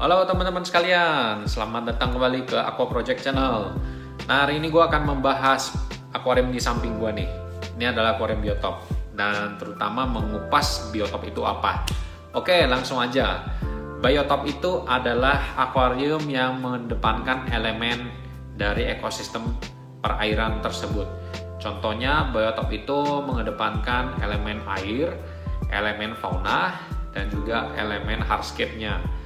Halo teman-teman sekalian, selamat datang kembali ke Aqua Project Channel. Nah, hari ini gue akan membahas akuarium di samping gue nih. Ini adalah akuarium biotop dan terutama mengupas biotop itu apa. Oke, langsung aja. Biotop itu adalah akuarium yang mengedepankan elemen dari ekosistem perairan tersebut. Contohnya, biotop itu mengedepankan elemen air, elemen fauna, dan juga elemen hardscape-nya.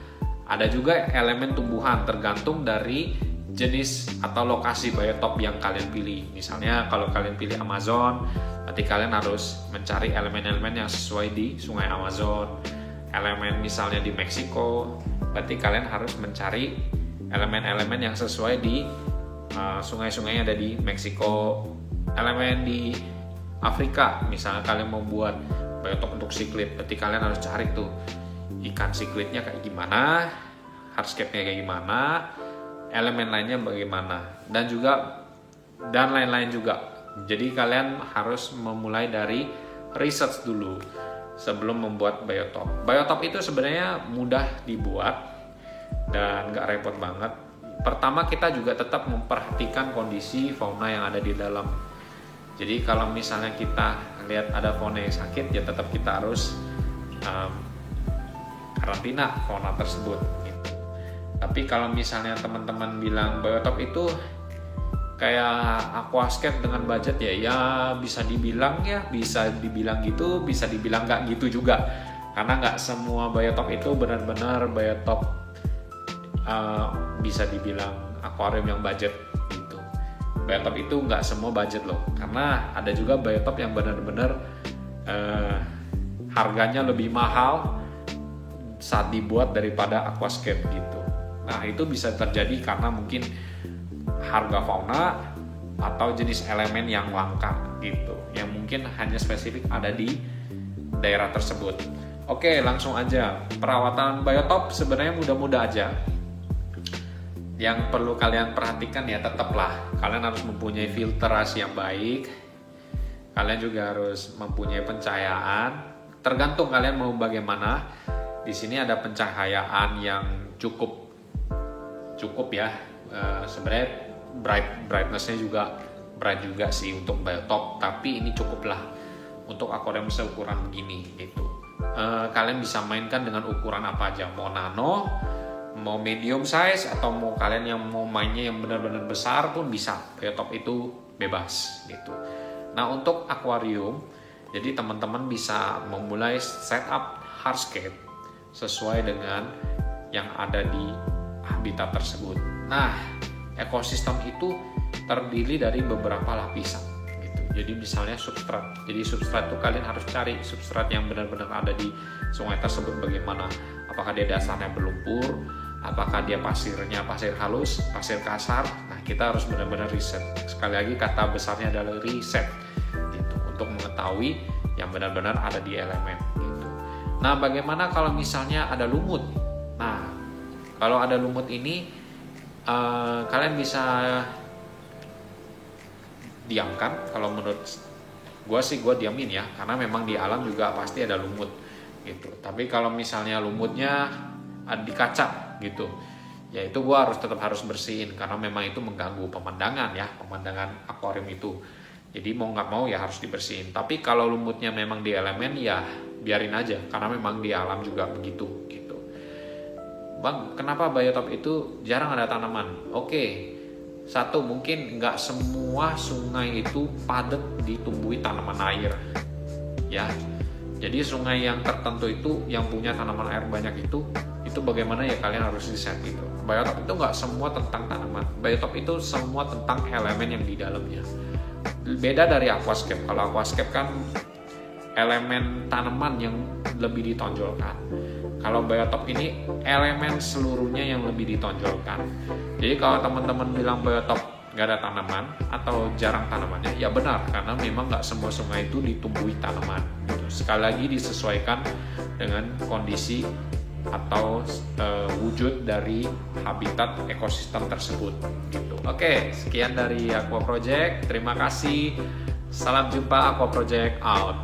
Ada juga elemen tumbuhan tergantung dari jenis atau lokasi biotop yang kalian pilih. Misalnya kalau kalian pilih Amazon, berarti kalian harus mencari elemen-elemen yang sesuai di sungai Amazon. Elemen misalnya di Meksiko, berarti kalian harus mencari elemen-elemen yang sesuai di sungai-sungai yang ada di Meksiko. Elemen di Afrika, misalnya kalian mau buat biotop untuk siklid, berarti kalian harus cari tuh ikan siklidnya kayak gimana, hardscape-nya kayak gimana, elemen lainnya bagaimana, dan lain-lain juga. Jadi kalian harus memulai dari research dulu sebelum membuat biotop. Biotop itu sebenarnya mudah dibuat dan nggak repot banget. Pertama, kita juga tetap memperhatikan kondisi fauna yang ada di dalam. Jadi kalau misalnya kita lihat ada fauna yang sakit, ya tetap kita harus karantina fauna tersebut gitu. Tapi kalau misalnya teman-teman bilang biotop itu kayak aquascape dengan budget, ya bisa dibilang gitu, bisa dibilang nggak gitu juga, karena nggak semua biotop itu benar-benar biotop bisa dibilang akuarium yang budget gitu. Biotop itu nggak semua budget loh, karena ada juga biotop yang benar-benar harganya lebih mahal saat dibuat daripada aquascape gitu. Nah, itu bisa terjadi karena mungkin harga fauna atau jenis elemen yang langka gitu, yang mungkin hanya spesifik ada di daerah tersebut. Oke, langsung aja. Perawatan biotop sebenarnya mudah-mudah aja. Yang perlu kalian perhatikan ya, tetaplah kalian harus mempunyai filterasi yang baik. Kalian juga harus mempunyai pencahayaan. Tergantung kalian mau bagaimana. Di sini ada pencahayaan yang cukup ya. Sebenarnya brightness-nya juga bright juga sih untuk biotop, tapi ini cukuplah untuk akuarium seukuran begini gitu. Kalian bisa mainkan dengan ukuran apa aja, mau nano, mau medium size, atau mau kalian yang mau mainnya yang benar-benar besar pun bisa. Biotop itu bebas gitu. Nah, untuk akuarium, jadi teman-teman bisa memulai setup hardscape sesuai dengan yang ada di habitat tersebut. Nah, ekosistem itu terdiri dari beberapa lapisan gitu. Jadi misalnya substrat. Jadi substrat itu kalian harus cari substrat yang benar-benar ada di sungai tersebut bagaimana. Apakah dia dasarnya berlumpur, apakah dia pasirnya pasir halus, pasir kasar. Nah, kita harus benar-benar riset. Sekali lagi kata besarnya adalah riset gitu, untuk mengetahui yang benar-benar ada di elemen gitu. Nah, bagaimana kalau misalnya ada lumut? Nah, kalau ada lumut ini kalian bisa diamkan. Kalau menurut gue diamin ya, karena memang di alam juga pasti ada lumut gitu. Tapi kalau misalnya lumutnya ada di kaca gitu, ya itu gue tetap harus bersihin, karena memang itu mengganggu pemandangan akuarium itu. Jadi mau nggak mau ya harus dibersihin. Tapi kalau lumutnya memang di elemen, ya biarin aja, karena memang di alam juga begitu gitu. Bang, kenapa biotop itu jarang ada tanaman? Oke, satu, mungkin nggak semua sungai itu padat ditumbuhi tanaman air ya. Jadi sungai yang tertentu itu yang punya tanaman air banyak itu bagaimana ya, kalian harus riset gitu. Biotop itu nggak semua tentang tanaman. Biotop itu semua tentang elemen yang di dalamnya. Beda dari aquascape. Kalau aquascape kan elemen tanaman yang lebih ditonjolkan. Kalau biotop ini elemen seluruhnya yang lebih ditonjolkan. Jadi kalau teman-teman bilang biotop nggak ada tanaman atau jarang tanamannya, ya benar, karena memang nggak semua sungai itu ditumbuhi tanaman. Sekali lagi disesuaikan dengan kondisi atau wujud dari habitat ekosistem tersebut gitu. Oke, sekian dari Aqua Project. Terima kasih. Salam jumpa, Aqua Project out.